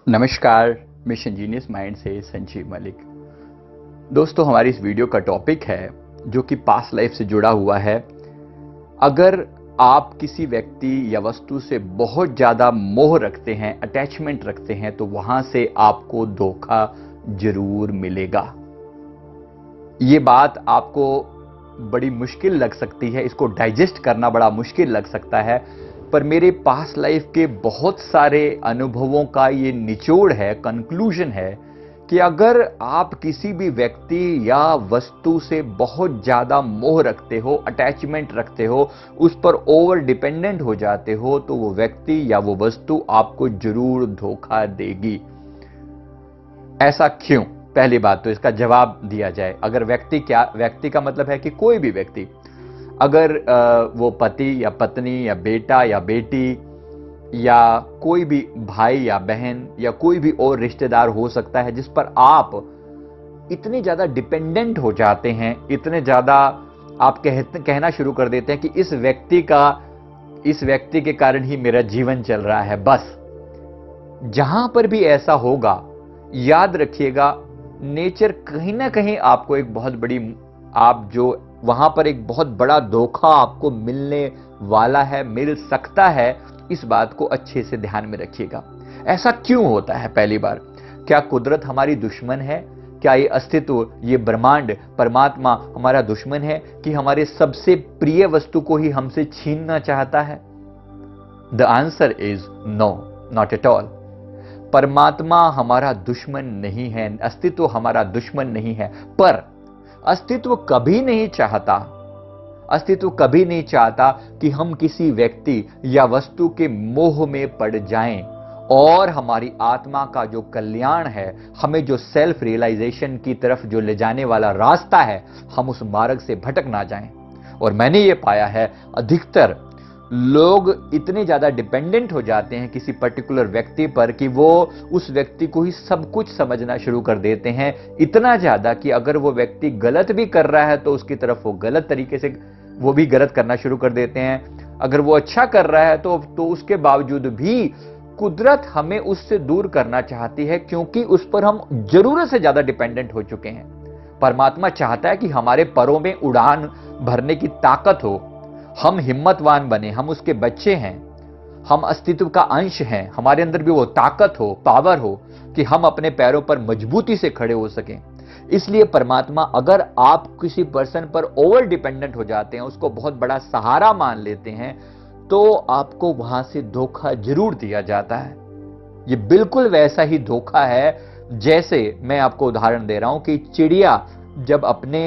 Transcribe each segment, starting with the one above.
नमस्कार, mission genius mind से संजीव मलिक। दोस्तों, हमारी इस वीडियो का टॉपिक है जो कि पास्ट लाइफ से जुड़ा हुआ है। अगर आप किसी व्यक्ति या वस्तु से बहुत ज़्यादा मोह रखते हैं, अटैचमेंट रखते हैं, तो वहां से आपको धोखा जरूर मिलेगा। ये बात आपको बड़ी मुश्किल लग सकती है, इसको डाइजेस्ट करना बड़ा मुश्किल लग सकता है, पर मेरे पास्ट लाइफ के बहुत सारे अनुभवों का ये निचोड़ है, कंक्लूजन है कि अगर आप किसी भी व्यक्ति या वस्तु से बहुत ज्यादा मोह रखते हो, अटैचमेंट रखते हो, उस पर ओवर डिपेंडेंट हो जाते हो, तो वो व्यक्ति या वो वस्तु आपको जरूर धोखा देगी। ऐसा क्यों? पहली बात तो इसका जवाब दिया जाए। अगर व्यक्ति का मतलब है कि कोई भी व्यक्ति, अगर वो पति या पत्नी या बेटा या बेटी या कोई भी भाई या बहन या कोई भी और रिश्तेदार हो सकता है जिस पर आप इतने ज्यादा डिपेंडेंट हो जाते हैं, इतने ज्यादा आप कहना शुरू कर देते हैं कि इस व्यक्ति के कारण ही मेरा जीवन चल रहा है। बस जहां पर भी ऐसा होगा, याद रखिएगा, नेचर कहीं ना कहीं आपको एक बहुत बड़ी वहां पर एक बहुत बड़ा धोखा आपको मिलने वाला है, मिल सकता है। इस बात को अच्छे से ध्यान में रखिएगा। ऐसा क्यों होता है? पहली बार, क्या कुदरत हमारी दुश्मन है? क्या ये अस्तित्व, ये ब्रह्मांड, परमात्मा हमारा दुश्मन है कि हमारे सबसे प्रिय वस्तु को ही हमसे छीनना चाहता है? The answer is no, not at all. परमात्मा हमारा दुश्मन नहीं है, अस्तित्व हमारा दुश्मन नहीं है, पर अस्तित्व कभी नहीं चाहता कि हम किसी व्यक्ति या वस्तु के मोह में पड़ जाएं और हमारी आत्मा का जो कल्याण है, हमें जो सेल्फ रियलाइजेशन की तरफ जो ले जाने वाला रास्ता है, हम उस मार्ग से भटक ना जाएं। और मैंने ये पाया है, अधिकतर लोग इतने ज्यादा डिपेंडेंट हो जाते हैं किसी पर्टिकुलर व्यक्ति पर कि वो उस व्यक्ति को ही सब कुछ समझना शुरू कर देते हैं। इतना ज्यादा कि अगर वो व्यक्ति गलत भी कर रहा है तो उसकी तरफ वो गलत तरीके से वो भी गलत करना शुरू कर देते हैं। अगर वो अच्छा कर रहा है तो उसके बावजूद भी कुदरत हमें उससे दूर करना चाहती है, क्योंकि उस पर हम जरूरत से ज्यादा डिपेंडेंट हो चुके हैं। परमात्मा चाहता है कि हमारे परों में उड़ान भरने की ताकत हो, हम हिम्मतवान बने, हम उसके बच्चे हैं, हम अस्तित्व का अंश हैं, हमारे अंदर भी वो ताकत हो, पावर हो कि हम अपने पैरों पर मजबूती से खड़े हो सकें। इसलिए परमात्मा, अगर आप किसी पर्सन पर ओवर डिपेंडेंट हो जाते हैं, उसको बहुत बड़ा सहारा मान लेते हैं, तो आपको वहां से धोखा जरूर दिया जाता है। ये बिल्कुल वैसा ही धोखा है जैसे मैं आपको उदाहरण दे रहा हूं कि चिड़िया जब अपने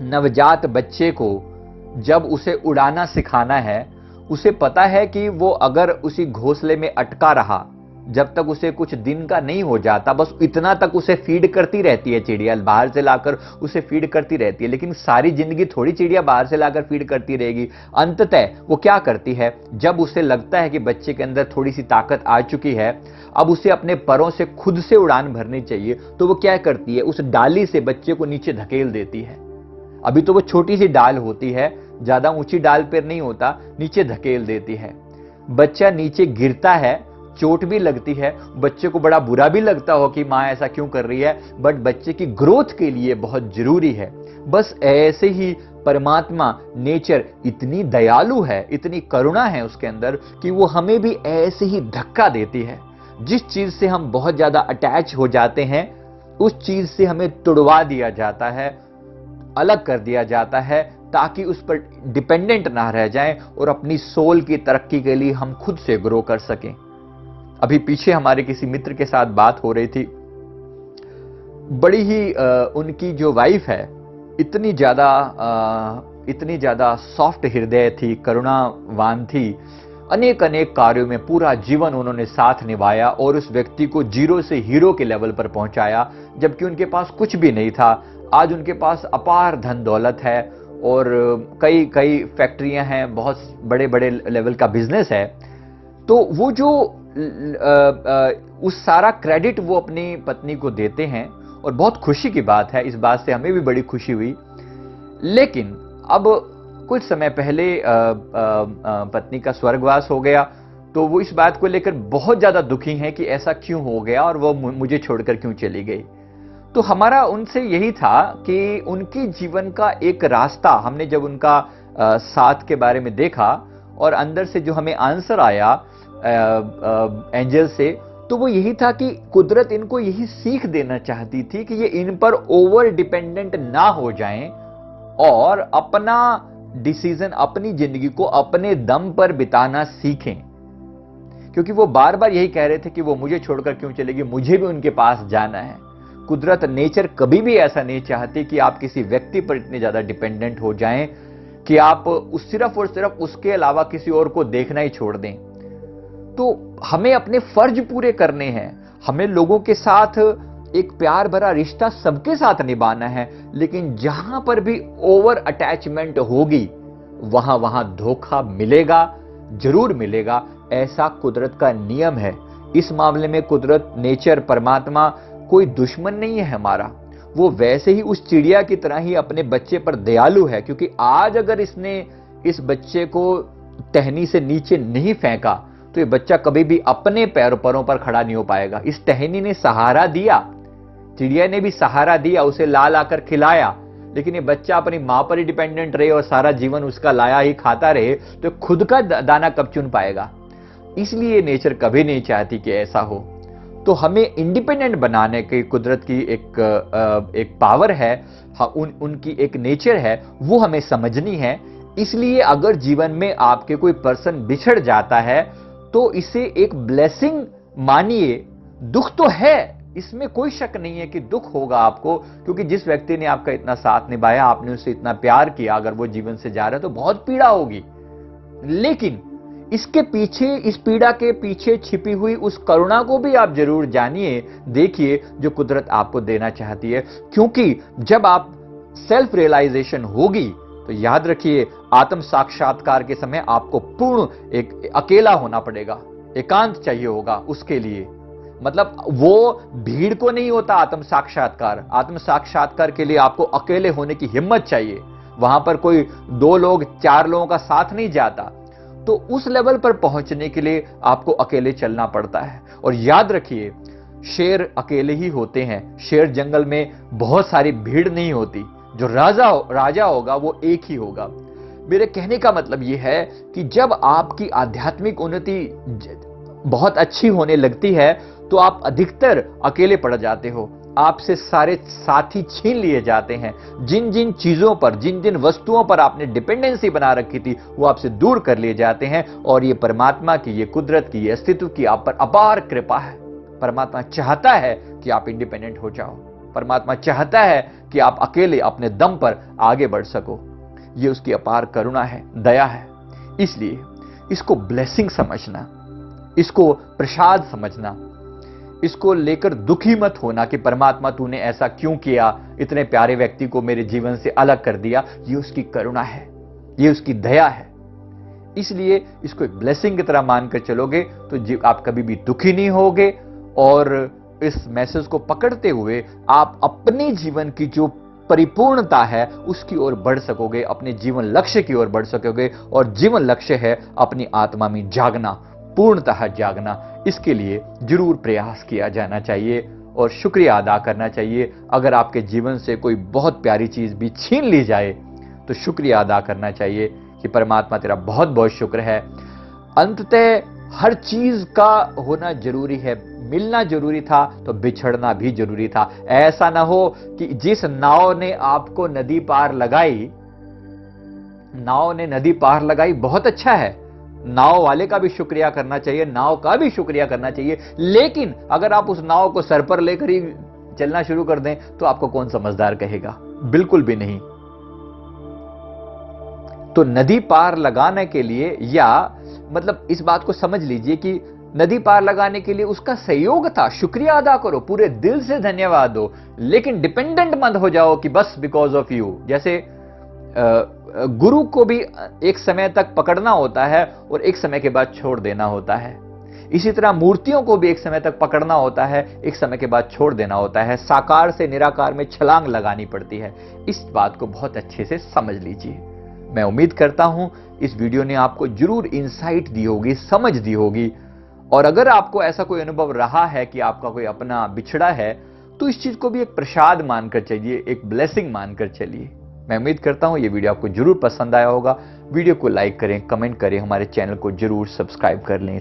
नवजात बच्चे को जब उसे उड़ाना सिखाना है, उसे पता है कि वो अगर उसी घोंसले में अटका रहा, जब तक उसे कुछ दिन का नहीं हो जाता, बस इतना तक उसे फीड करती रहती है चिड़िया, बाहर से लाकर उसे फीड करती रहती है। लेकिन सारी जिंदगी थोड़ी चिड़िया बाहर से लाकर फीड करती रहेगी। अंततः वो क्या करती है, जब उसे लगता है कि बच्चे के अंदर थोड़ी सी ताकत आ चुकी है, अब उसे अपने परों से खुद से उड़ान भरनी चाहिए, तो वो क्या करती है, उस डाली से बच्चे को नीचे धकेल देती है। अभी तो वो छोटी सी डाल होती है, ज्यादा ऊंची डाल पर नहीं होता, नीचे धकेल देती है। बच्चा नीचे गिरता है, चोट भी लगती है, बच्चे को बड़ा बुरा भी लगता हो कि मां ऐसा क्यों कर रही है, बट बच्चे की ग्रोथ के लिए बहुत जरूरी है। बस ऐसे ही परमात्मा, नेचर इतनी दयालु है, इतनी करुणा है उसके अंदर कि वो हमें भी ऐसे ही धक्का देती है। जिस चीज से हम बहुत ज्यादा अटैच हो जाते हैं, उस चीज से हमें तुड़वा दिया जाता है, अलग कर दिया जाता है, ताकि उस पर डिपेंडेंट ना रह जाएं और अपनी सोल की तरक्की के लिए हम खुद से ग्रो कर सकें। अभी पीछे हमारे किसी मित्र के साथ बात हो रही थी, बड़ी ही उनकी जो वाइफ है इतनी ज्यादा सॉफ्ट हृदय थी, करुणावान थी, अनेक कार्यों में पूरा जीवन उन्होंने साथ निभाया और उस व्यक्ति को जीरो से हीरो के लेवल पर पहुंचाया, जबकि उनके पास कुछ भी नहीं था। आज उनके पास अपार धन दौलत है और कई फैक्ट्रियां हैं, बहुत बड़े बड़े लेवल का बिजनेस है। तो वो जो उस सारा क्रेडिट वो अपनी पत्नी को देते हैं और बहुत खुशी की बात है, इस बात से हमें भी बड़ी खुशी हुई। लेकिन अब कुछ समय पहले पत्नी का स्वर्गवास हो गया, तो वो इस बात को लेकर बहुत ज्यादा दुखी हैं कि ऐसा क्यों हो गया और वो मुझे छोड़कर क्यों चली गई। तो हमारा उनसे यही था कि उनकी जीवन का एक रास्ता, हमने जब उनका साथ के बारे में देखा और अंदर से जो हमें आंसर आया एंजल से, तो वो यही था कि कुदरत इनको यही सीख देना चाहती थी कि ये इन पर ओवर डिपेंडेंट ना हो जाएं और अपना डिसीजन, अपनी जिंदगी को अपने दम पर बिताना सीखें। क्योंकि वो बार बार यही कह रहे थे कि वो मुझे छोड़कर क्यों चलेगी, मुझे भी उनके पास जाना है। कुदरत, नेचर कभी भी ऐसा नहीं चाहती कि आप किसी व्यक्ति पर इतने ज्यादा डिपेंडेंट हो जाएं कि आप सिर्फ और सिर्फ उसके अलावा किसी और को देखना ही छोड़ दें। तो हमें अपने फर्ज पूरे करने हैं, हमें लोगों के साथ एक प्यार भरा रिश्ता सबके साथ निभाना है, लेकिन जहां पर भी ओवर अटैचमेंट होगी वहां वहां धोखा मिलेगा, जरूर मिलेगा। ऐसा कुदरत का नियम है। इस मामले में कुदरत, नेचर, परमात्मा कोई दुश्मन नहीं है हमारा। वो वैसे ही उस चिड़िया की तरह ही अपने बच्चे पर दयालु है, क्योंकि आज अगर इसने इस बच्चे को टहनी से नीचे नहीं फेंका तो ये बच्चा कभी भी अपने पैरों पर खड़ा नहीं हो पाएगा। इस टहनी ने सहारा दिया, चिड़िया ने भी सहारा दिया, उसे ला लाकर खिलाया, लेकिन ये बच्चा अपनी मां पर ही डिपेंडेंट रहे और सारा जीवन उसका लाया ही खाता रहे तो खुद का दाना कब चुन पाएगा। इसलिए नेचर कभी नहीं चाहती कि ऐसा हो। तो हमें इंडिपेंडेंट बनाने की कुदरत की एक पावर है, उनकी एक नेचर है, वो हमें समझनी है। इसलिए अगर जीवन में आपके कोई पर्सन बिछड़ जाता है तो इसे एक ब्लेसिंग मानिए। दुख तो है, इसमें कोई शक नहीं है कि दुख होगा आपको, क्योंकि जिस व्यक्ति ने आपका इतना साथ निभाया, आपने उससे इतना प्यार किया, अगर वो जीवन से जा रहा है तो बहुत पीड़ा होगी। लेकिन इसके पीछे, इस पीड़ा के पीछे छिपी हुई उस करुणा को भी आप जरूर जानिए, देखिए, जो कुदरत आपको देना चाहती है। क्योंकि जब आप सेल्फ रियलाइजेशन होगी तो याद रखिए, आत्म साक्षात्कार के समय आपको पूर्ण एक अकेला होना पड़ेगा, एकांत चाहिए होगा उसके लिए। मतलब वो भीड़ को नहीं होता आत्म साक्षात्कार। आत्म साक्षात्कार के लिए आपको अकेले होने की हिम्मत चाहिए। वहां पर कोई 2 लोग 4 लोगों का साथ नहीं जाता। तो उस लेवल पर पहुंचने के लिए आपको अकेले चलना पड़ता है। और याद रखिए, शेर अकेले ही होते हैं। शेर जंगल में बहुत सारी भीड़ नहीं होती। जो राजा होगा वो एक ही होगा। मेरे कहने का मतलब यह है कि जब आपकी आध्यात्मिक उन्नति बहुत अच्छी होने लगती है तो आप अधिकतर अकेले पड़ जाते हो। आपसे सारे साथी छीन लिए जाते हैं। जिन जिन चीजों पर, जिन जिन वस्तुओं पर आपने डिपेंडेंसी बना रखी थी, वो आपसे दूर कर लिए जाते हैं। और ये परमात्मा की, ये कुदरत की, ये अस्तित्व की आप पर अपार कृपा है। परमात्मा चाहता है कि आप इंडिपेंडेंट हो जाओ। परमात्मा चाहता है कि आप अकेले अपने दम पर आगे बढ़ सको। ये उसकी अपार करुणा है, दया है। इसलिए इसको ब्लेसिंग समझना, इसको प्रसाद समझना, इसको लेकर दुखी मत होना कि परमात्मा तूने ऐसा क्यों किया, इतने प्यारे व्यक्ति को मेरे जीवन से अलग कर दिया। ये उसकी करुणा है, ये उसकी दया है। इसलिए इसको एक ब्लेसिंग की तरह मानकर चलोगे तो आप कभी भी दुखी नहीं होगे। और इस मैसेज को पकड़ते हुए आप अपने जीवन की जो परिपूर्णता है उसकी ओर बढ़ सकोगे, अपने जीवन लक्ष्य की ओर बढ़ सकोगे। और जीवन लक्ष्य है अपनी आत्मा में जागना, पूर्णतः जागना। इसके लिए जरूर प्रयास किया जाना चाहिए और शुक्रिया अदा करना चाहिए। अगर आपके जीवन से कोई बहुत प्यारी चीज भी छीन ली जाए तो शुक्रिया अदा करना चाहिए कि परमात्मा तेरा बहुत बहुत शुक्र है। अंततः हर चीज का होना जरूरी है। मिलना जरूरी था तो बिछड़ना भी जरूरी था। ऐसा ना हो कि जिस नाव ने आपको नदी पार लगाई, बहुत अच्छा है, नाव वाले का भी शुक्रिया करना चाहिए, नाव का भी शुक्रिया करना चाहिए। लेकिन अगर आप उस नाव को सर पर लेकर ही चलना शुरू कर दें तो आपको कौन समझदार कहेगा? बिल्कुल भी नहीं। तो नदी पार लगाने के लिए, या मतलब इस बात को समझ लीजिए कि नदी पार लगाने के लिए उसका सहयोग था। शुक्रिया अदा करो, पूरे दिल से धन्यवाद दो, लेकिन डिपेंडेंट मत हो जाओ कि बस बिकॉज ऑफ यू। जैसे गुरु को भी एक समय तक पकड़ना होता है और एक समय के बाद छोड़ देना होता है। इसी तरह मूर्तियों को भी एक समय तक पकड़ना होता है, एक समय के बाद छोड़ देना होता है। साकार से निराकार में छलांग लगानी पड़ती है। इस बात को बहुत अच्छे से समझ लीजिए। मैं उम्मीद करता हूं इस वीडियो ने आपको जरूर इंसाइट दी होगी, समझ दी होगी। और अगर आपको ऐसा कोई अनुभव रहा है कि आपका कोई अपना बिछड़ा है, तो इस चीज को भी एक प्रसाद मानकर चलिए, एक ब्लेसिंग मानकर चलिए। मैं उम्मीद करता हूं ये वीडियो आपको जरूर पसंद आया होगा। वीडियो को लाइक करें, कमेंट करें, हमारे चैनल को जरूर सब्सक्राइब कर लें।